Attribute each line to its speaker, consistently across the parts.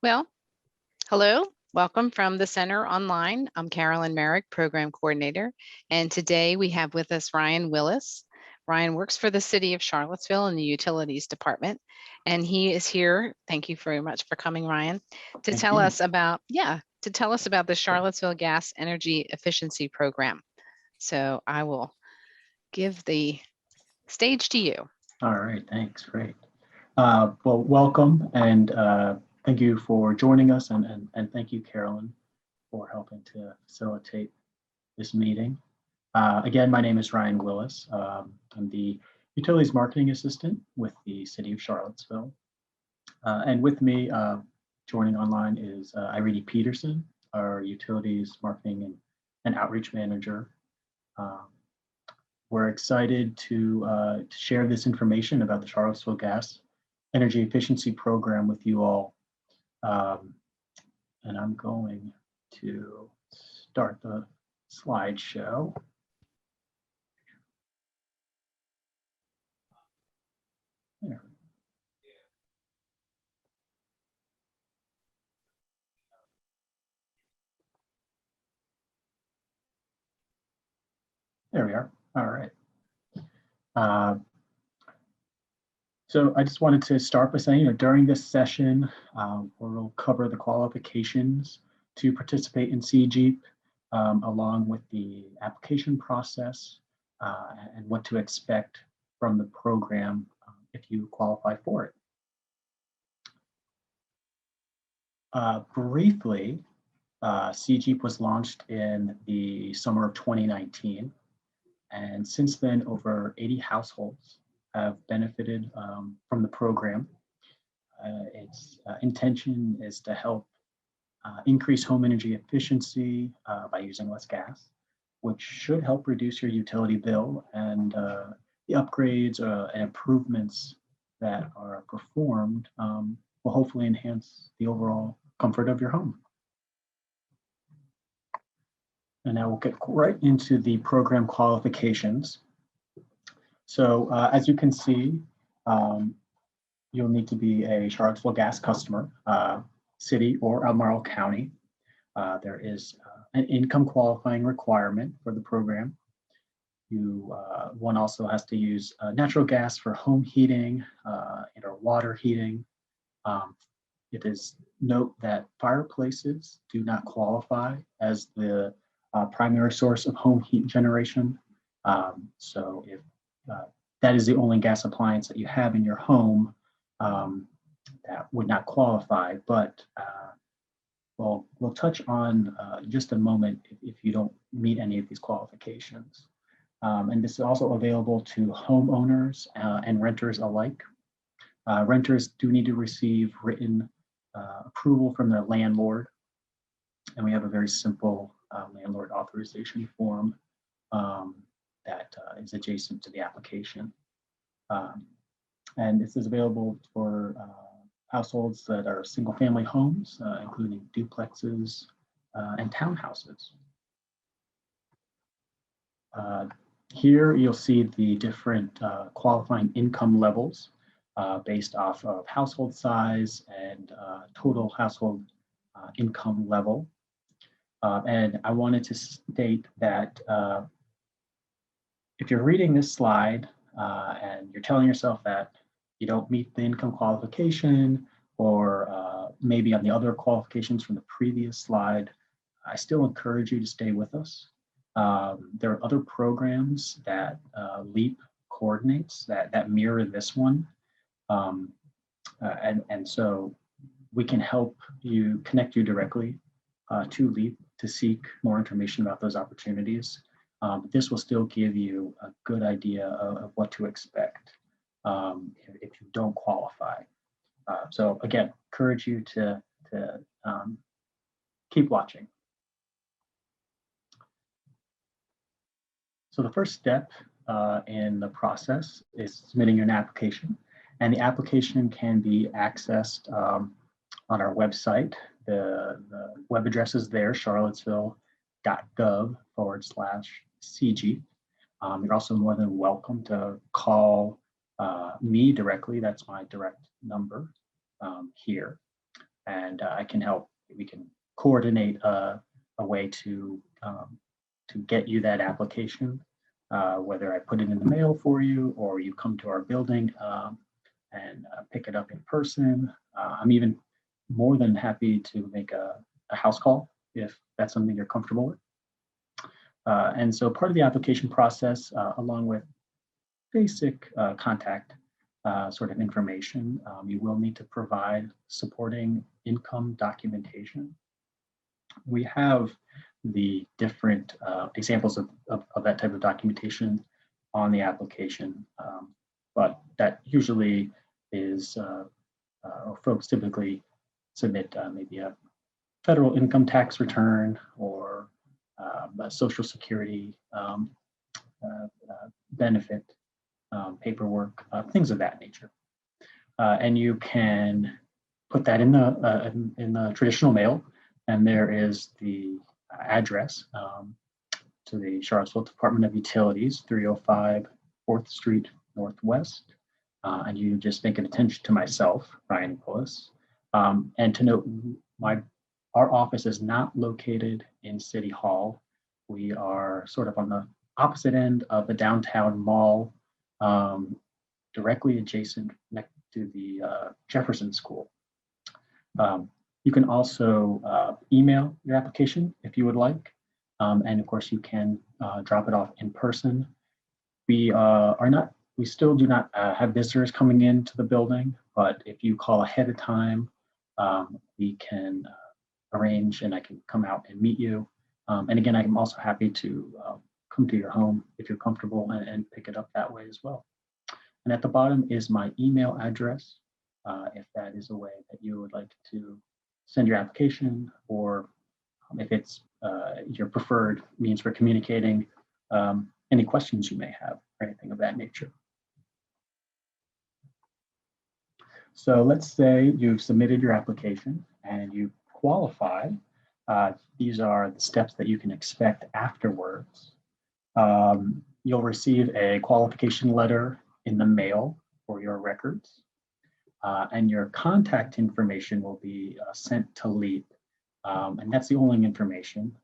Speaker 1: Well, hello, welcome from the Center Online. I'm Carolyn Merrick, Program Coordinator, and today we have with us Ryan Willis. Ryan works for the City of Charlottesville in the Utilities Department, and he is here. Thank you very much for coming, Ryan, to
Speaker 2: Thank
Speaker 1: tell
Speaker 2: you.
Speaker 1: us about, the Charlottesville Gas Energy Efficiency Program. So I will give the stage to you.
Speaker 2: All right, thanks, great. Well, welcome and thank you for joining us and thank you, Carolyn, for helping to facilitate this meeting. Again, my name is Ryan Willis. I'm the Utilities Marketing Assistant with the City of Charlottesville. And with me, joining online is Irene Peterson, our Utilities Marketing and Outreach Manager. We're excited to share this information about the Charlottesville Gas Energy Efficiency Program with you all. And I'm going to start the slideshow. There. There we are. All right. So I just wanted to start by saying, during this session, we'll cover the qualifications to participate in CGEEP, along with the application process and what to expect from the program if you qualify for it. Briefly, CGEEP was launched in the summer of 2019, and since then, over 80 households have benefited from the program. Its intention is to help increase home energy efficiency by using less gas, which should help reduce your utility bill, and the upgrades and improvements that are performed will hopefully enhance the overall comfort of your home. And now we'll get right into the program qualifications. So as you can see, you'll need to be a Charlottesville Gas customer, city or Albemarle County. There is an income qualifying requirement for the program. One also has to use natural gas for home heating and/or water heating. It is note that fireplaces do not qualify as the primary source of home heat generation. So if that is the only gas appliance that you have in your home, that would not qualify, but we'll touch on just a moment if you don't meet any of these qualifications. And this is also available to homeowners and renters alike. Renters do need to receive written approval from their landlord, and we have a very simple landlord authorization form that is adjacent to the application. And this is available for households that are single family homes, including duplexes and townhouses. Here you'll see the different qualifying income levels based off of household size and total household income level. And I wanted to state that if you're reading this slide and you're telling yourself that you don't meet the income qualification, or maybe on the other qualifications from the previous slide, I still encourage you to stay with us. There are other programs that LEAP coordinates that mirror this one. And so we can help you, connect you directly to LEAP to seek more information about those opportunities. This will still give you a good idea of what to expect if you don't qualify. So again, encourage you to keep watching. So the first step in the process is submitting an application, and the application can be accessed on our website. The web address is there, charlottesville.gov/CGEEP. You're also more than welcome to call me directly. That's my direct number here. and I can help. We can coordinate a way to get you that application, whether I put it in the mail for you or you come to our building and pick it up in person. I'm even more than happy to make a house call if that's something you're comfortable with. And so part of the application process, along with basic contact sort of information, you will need to provide supporting income documentation. We have the different examples of that type of documentation on the application, but that usually is, or folks typically submit maybe a federal income tax return or a Social Security benefit paperwork, things of that nature. And you can put that in the traditional mail, and there is the address to the Charlottesville Department of Utilities, 305 4th Street Northwest. And you just make an attention to myself, Ryan Willis. And to note, our office is not located in City Hall. We are sort of on the opposite end of the downtown mall, directly adjacent next to the Jefferson School. You can also email your application if you would like. And of course, you can drop it off in person. We still do not have visitors coming into the building, but if you call ahead of time, we can arrange and I can come out and meet you. And again, I'm also happy to come to your home if you're comfortable and pick it up that way as well. And at the bottom is my email address, if that is a way that you would like to send your application, or if it's your preferred means for communicating any questions you may have or anything of that nature. So let's say you've submitted your application and you qualify. These are the steps that you can expect afterwards. You'll receive a qualification letter in the mail for your records, and your contact information will be sent to LEAP, and that's the only information.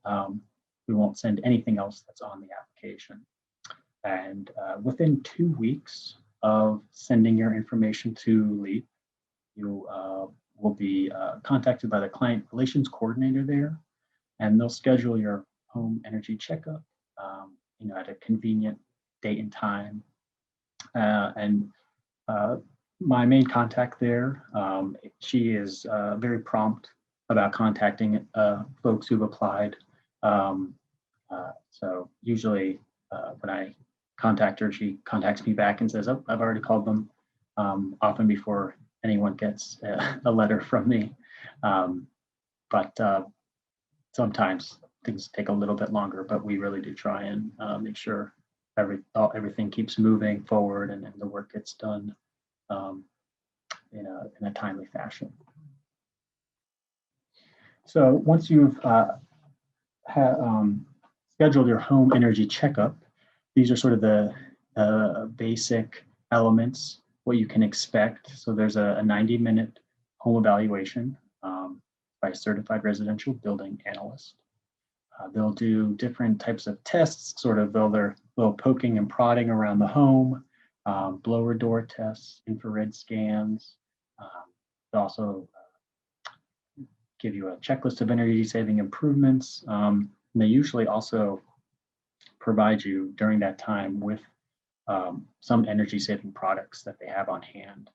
Speaker 2: We won't send anything else that's on the application. And within 2 weeks of sending your information to LEAP, you will be contacted by the client relations coordinator there, and they'll schedule your home energy checkup, at a convenient date and time. And my main contact there, she is very prompt about contacting folks who've applied. So usually when I contact her, she contacts me back and says, "Oh, I've already called them," often before anyone gets a letter from me. But sometimes things take a little bit longer, but we really do try and make sure everything keeps moving forward and the work gets done in a timely fashion. So once you've scheduled your home energy checkup, these are sort of the basic elements, what you can expect. So there's a 90-minute home evaluation by a certified residential building analyst. They'll do different types of tests, sort of their little poking and prodding around the home, blower door tests, infrared scans. They'll also give you a checklist of energy saving improvements. And they usually also provide you during that time with some energy saving products that they have on hand.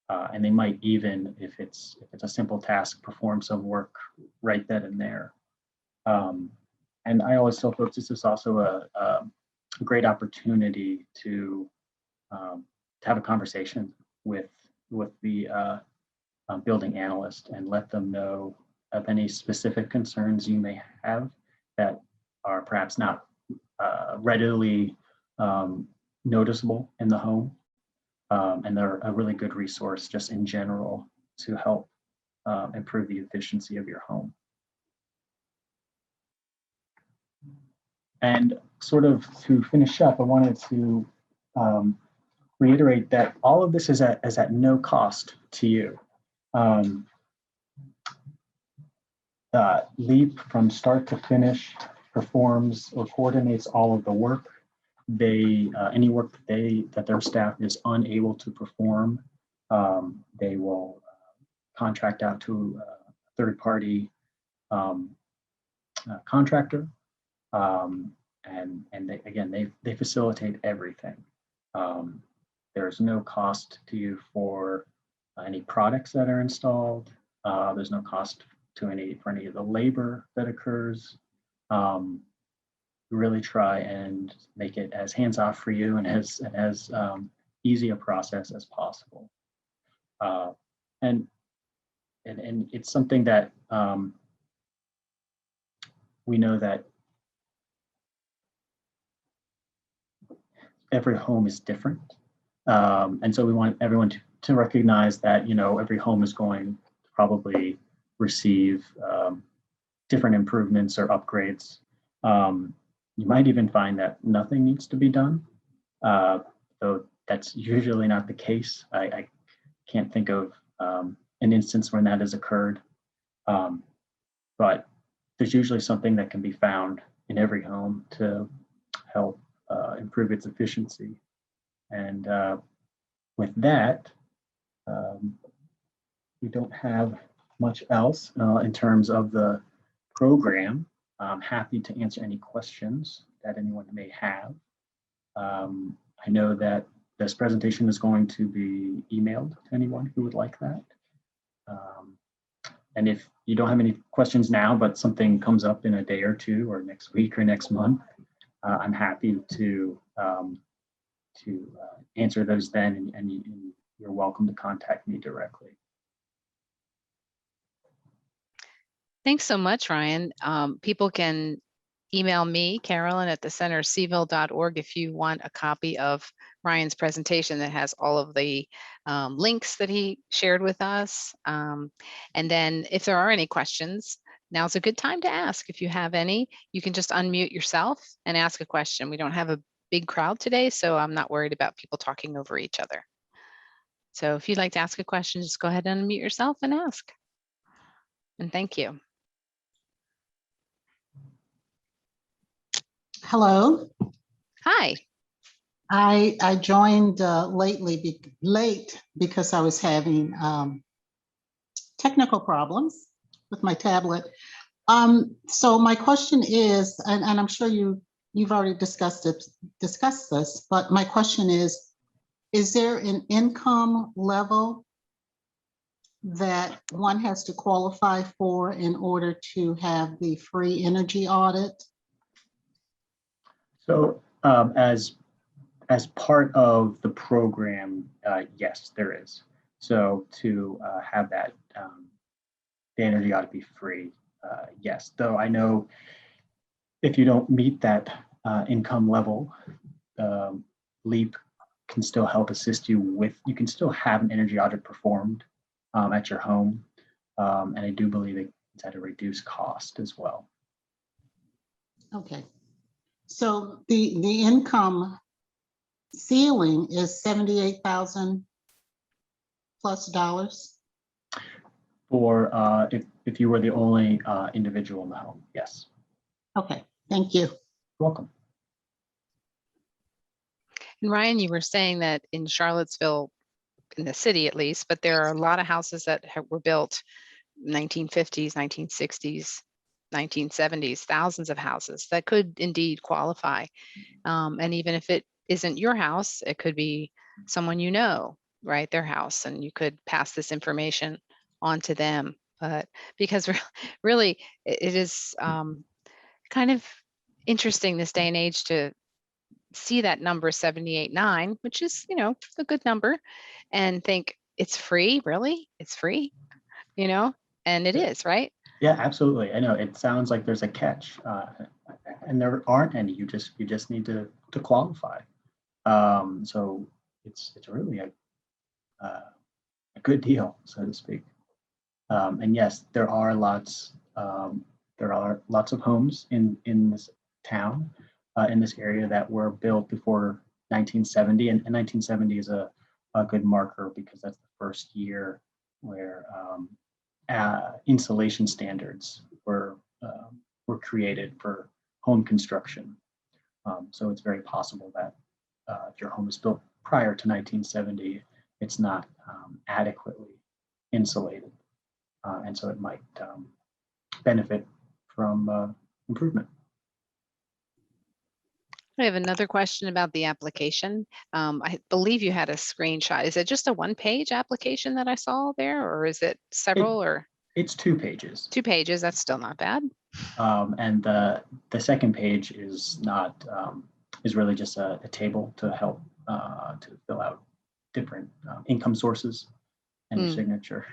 Speaker 2: And they might even, if it's a simple task, perform some work right then and there. And I always tell folks this is also a great opportunity to have a conversation with the building analyst and let them know of any specific concerns you may have that are perhaps not readily noticeable in the home. And they're a really good resource just in general to help improve the efficiency of your home. And sort of to finish up, I wanted to reiterate that all of this is at no cost to you. LEAP from start to finish performs or coordinates all of the work. They any work that their staff is unable to perform, they will contract out to a third-party contractor, and they facilitate everything. There's no cost to you for any products that are installed. There's no cost for any of the labor that occurs. Really try and make it as hands-off for you and as easy a process as possible. And it's something that we know that every home is different. And so we want everyone to recognize that, every home is going to probably receive different improvements or upgrades. You might even find that nothing needs to be done, though that's usually not the case. I can't think of an instance when that has occurred, but there's usually something that can be found in every home to help improve its efficiency. And with that, we don't have much else in terms of the program. I'm happy to answer any questions that anyone may have. I know that this presentation is going to be emailed to anyone who would like that. And if you don't have any questions now, but something comes up in a day or two or next week or next month, I'm happy to answer those then, and you're welcome to contact me directly.
Speaker 1: Thanks so much, Ryan. People can email me, Carolyn, at thecentercville.org if you want a copy of Ryan's presentation that has all of the links that he shared with us. And then if there are any questions, now's a good time to ask. If you have any, you can just unmute yourself and ask a question. We don't have a big crowd today, so I'm not worried about people talking over each other. So if you'd like to ask a question, just go ahead and unmute yourself and ask. And thank you.
Speaker 3: Hello.
Speaker 1: Hi.
Speaker 3: I joined late because I was having technical problems with my tablet. So my question is, and I'm sure you've already discussed this, but my question is there an income level that one has to qualify for in order to have the free energy audit?
Speaker 2: So as part of the program, yes, there is. So to have that, the energy audit be free, yes. Though I know if you don't meet that income level, LEAP can still help assist you with, you can still have an energy audit performed at your home. And I do believe it's at a reduced cost as well.
Speaker 3: Okay. So the income ceiling is $78,000 plus.
Speaker 2: For if you were the only individual in the home, yes.
Speaker 3: Okay, thank you.
Speaker 2: You're welcome.
Speaker 1: And Ryan, you were saying that in Charlottesville, in the city at least, but there are a lot of houses that were built 1950s, 1960s, 1970s, thousands of houses that could indeed qualify. And even if it isn't your house, it could be someone you know, right? Their house, and you could pass this information on to them. But because really it is kind of interesting this day and age to see that number 78.9, which is, a good number, and think it's free, really? It's free, and it is, right?
Speaker 2: Yeah, absolutely. I know it sounds like there's a catch, and there aren't any. You just need to qualify. So it's really a good deal, so to speak. And yes, there are lots of homes in this town, in this area that were built before 1970, and 1970 is a good marker because that's the first year where insulation standards were created for home construction. So it's very possible that if your home is built prior to 1970, it's not adequately insulated. And so it might benefit from improvement.
Speaker 1: I have another question about the application. I believe you had a screenshot. Is it just a one-page application that I saw there, or is it several or?
Speaker 2: It's 2 pages.
Speaker 1: 2 pages, that's still not bad.
Speaker 2: And the second page is not, is really just a table to help to fill out different income sources and your signature.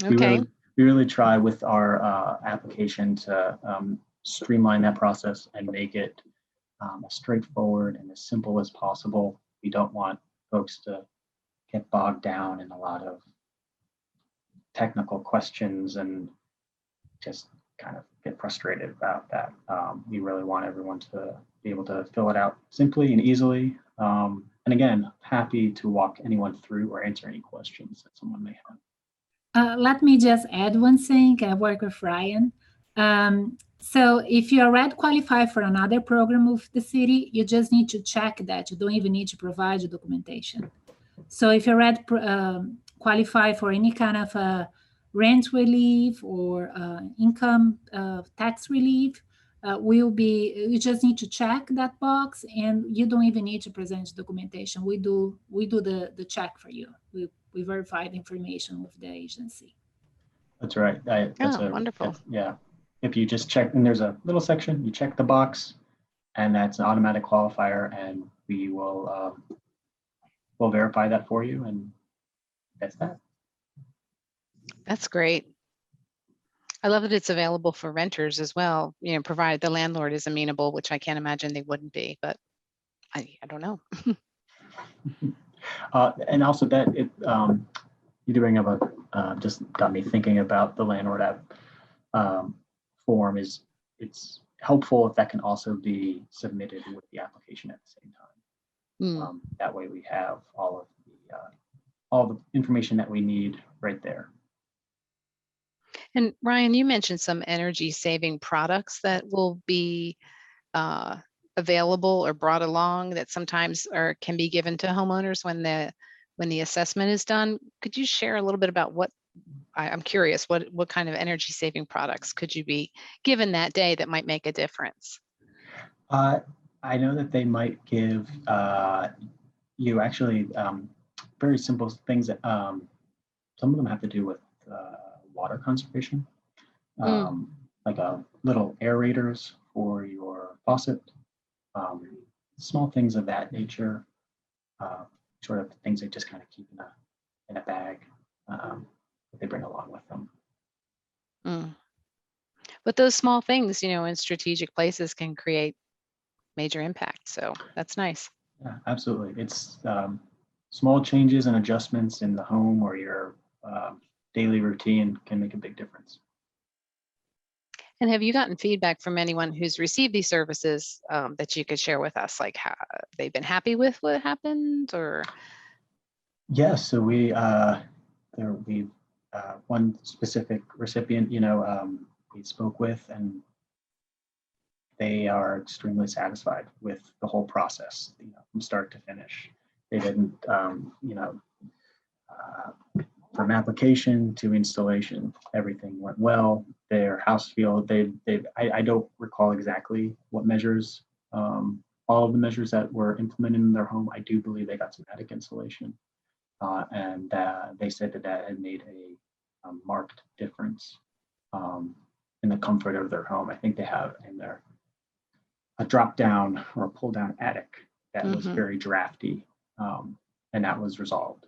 Speaker 1: Okay.
Speaker 2: We really try with our application to streamline that process and make it as straightforward and as simple as possible. We don't want folks to get bogged down in a lot of technical questions and just kind of get frustrated about that. We really want everyone to be able to fill it out simply and easily. And again, happy to walk anyone through or answer any questions that someone may have.
Speaker 4: Let me just add one thing. I work with Ryan. So if you already qualify for another program with the city, you just need to check that. You don't even need to provide the documentation. So if you already qualify for any kind of rent relief or income tax relief, you just need to check that box, and you don't even need to present the documentation. We do the check for you. We verify the information with the agency.
Speaker 2: That's right.
Speaker 1: Wonderful.
Speaker 2: Yeah. If you just check, and there's a little section, you check the box, and that's an automatic qualifier, and we will we'll verify that for you, and that's that.
Speaker 1: That's great. I love that it's available for renters as well, you know, provided the landlord is amenable, which I can't imagine they wouldn't be, but I don't know.
Speaker 2: And also that you doing of a just got me thinking about the landlord app form. It's helpful if that can also be submitted with the application at the same time. That way we have all the information that we need right there.
Speaker 1: And Ryan, you mentioned some energy saving products that will be available or brought along that sometimes can be given to homeowners when the assessment is done. Could you share a little bit about what, I'm curious, what kind of energy saving products could you be given that day that might make a difference?
Speaker 2: I know that they might give you actually very simple things that some of them have to do with water conservation, like little aerators for your faucet, small things of that nature, sort of things they just kind of keep in a bag that they bring along with them.
Speaker 1: But those small things, you know, in strategic places can create major impact. So that's nice.
Speaker 2: Yeah, absolutely. It's small changes and adjustments in the home or your daily routine can make a big difference.
Speaker 1: And have you gotten feedback from anyone who's received these services that you could share with us, like how they've been happy with what happened, or?
Speaker 2: Yes, so we one specific recipient, you know, we spoke with, and they are extremely satisfied with the whole process, you know, from start to finish. They didn't, you know, from application to installation, everything went well. Their house feel I don't recall exactly what measures, all of the measures that were implemented in their home. I do believe they got some attic insulation, and they said that had made a marked difference in the comfort of their home. I think they have in there a drop down or a pull down attic that was very drafty, and that was resolved.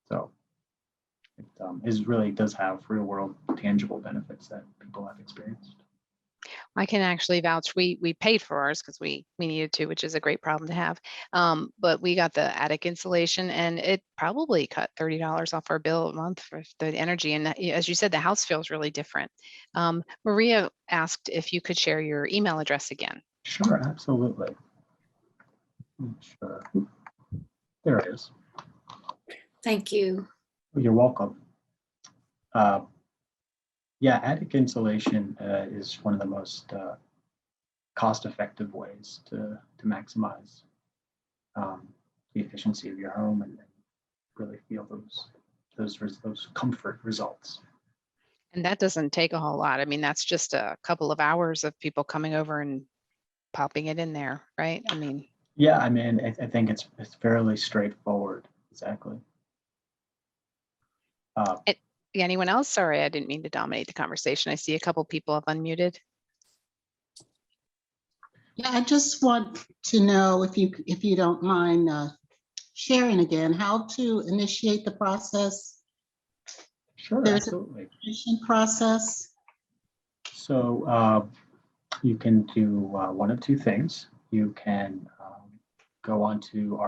Speaker 2: So it really does have real world tangible benefits that people have experienced.
Speaker 1: I can actually vouch. We paid for ours because we needed to, which is a great problem to have. But we got the attic insulation, and it probably cut $30 off our bill a month for the energy. And as you said, the house feels really different. Maria asked if you could share your email address again.
Speaker 2: Sure, absolutely. Sure. There it is.
Speaker 5: Thank you.
Speaker 2: You're welcome. Yeah, attic insulation is one of the most cost-effective ways to maximize the efficiency of your home and really feel those comfort results.
Speaker 1: And that doesn't take a whole lot. I mean, that's just a couple of hours of people coming over and popping it in there, right? I mean,
Speaker 2: Yeah, I mean, I think it's fairly straightforward. Exactly.
Speaker 1: anyone else? Sorry, I didn't mean to dominate the conversation. I see a couple people have unmuted.
Speaker 3: Yeah, I just want to know if you don't mind sharing again how to initiate the process.
Speaker 2: Sure,
Speaker 3: There's
Speaker 2: absolutely.
Speaker 3: a process.
Speaker 2: So you can do one of two things. You can go onto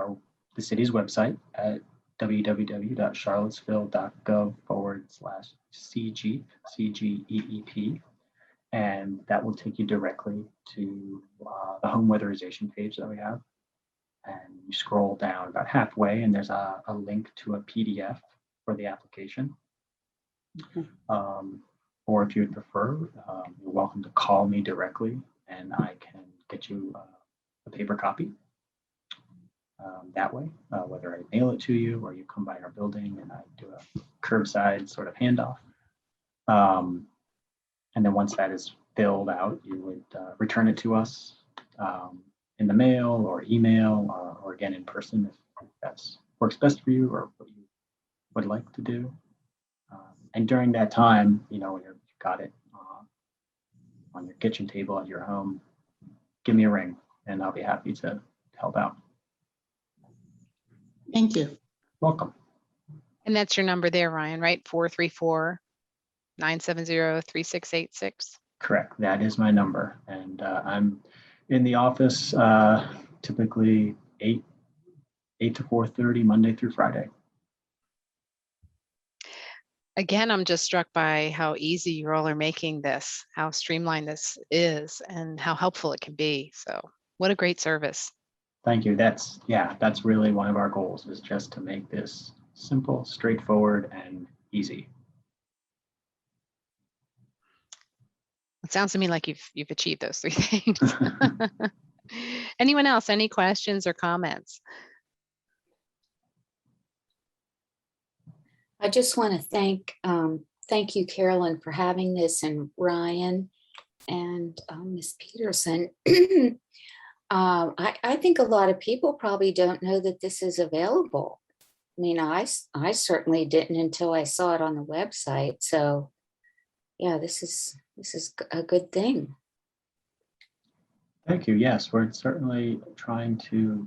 Speaker 2: the city's website at www.charlottesville.gov/CGEEP, CGEEP, and that will take you directly to the home weatherization page that we have. And you scroll down about halfway, and there's a link to a PDF for the application.
Speaker 3: Okay.
Speaker 2: Or if you would prefer, you're welcome to call me directly, and I can get you a paper copy that way, whether I mail it to you or you come by our building and I do a curbside sort of handoff. And then once that is filled out, you would return it to us in the mail or email or again in person if that works best for you or what you would like to do. And during that time, when you've got it on your kitchen table at your home, give me a ring and I'll be happy to help out.
Speaker 3: Thank you.
Speaker 2: Welcome.
Speaker 1: And that's your number there, Ryan, right? 434-970-3686.
Speaker 2: Correct. That is my number. And I'm in the office typically 8 to 4:30, Monday through Friday.
Speaker 1: Again, I'm just struck by how easy you all are making this, how streamlined this is, and how helpful it can be. So what a great service.
Speaker 2: Thank you. That's really one of our goals, is just to make this simple, straightforward, and easy.
Speaker 1: It sounds to me like you've achieved those three things. Anyone else? Any questions or comments?
Speaker 5: I just want to thank you, Carolyn, for having this, and Ryan and Ms. Peterson. I think a lot of people probably don't know that this is available. I mean, I certainly didn't until I saw it on the website. So yeah, this is a good thing.
Speaker 2: Thank you. Yes, we're certainly trying to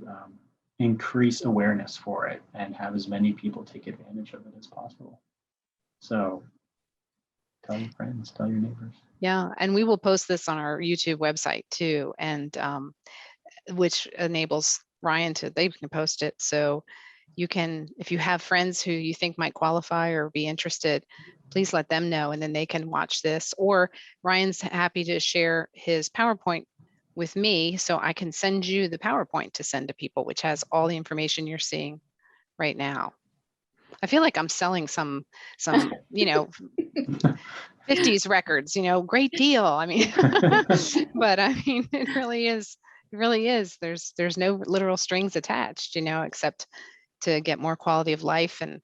Speaker 2: increase awareness for it and have as many people take advantage of it as possible. So tell your friends, tell your neighbors.
Speaker 1: Yeah, and we will post this on our YouTube website too, and which enables Ryan they can post it. So you can, if you have friends who you think might qualify or be interested, please let them know, and then they can watch this. Or Ryan's happy to share his PowerPoint with me, so I can send you the PowerPoint to send to people, which has all the information you're seeing right now. I feel like I'm selling some 50s records, great deal. I mean, but I mean, it really is. There's no literal strings attached, except to get more quality of life and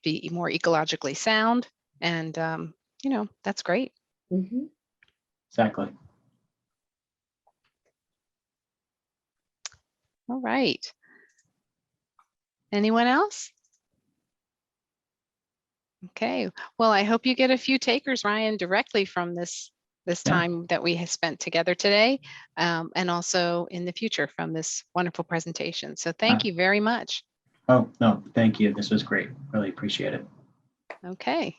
Speaker 1: be more ecologically sound. And, that's great.
Speaker 5: Mm-hmm.
Speaker 2: Exactly.
Speaker 1: All right. Anyone else? Okay. Well, I hope you get a few takers, Ryan, directly from this time that we have spent together today, and also in the future from this wonderful presentation. So thank you very much.
Speaker 2: Oh, no, thank you. This was great. Really appreciate it.
Speaker 1: Okay.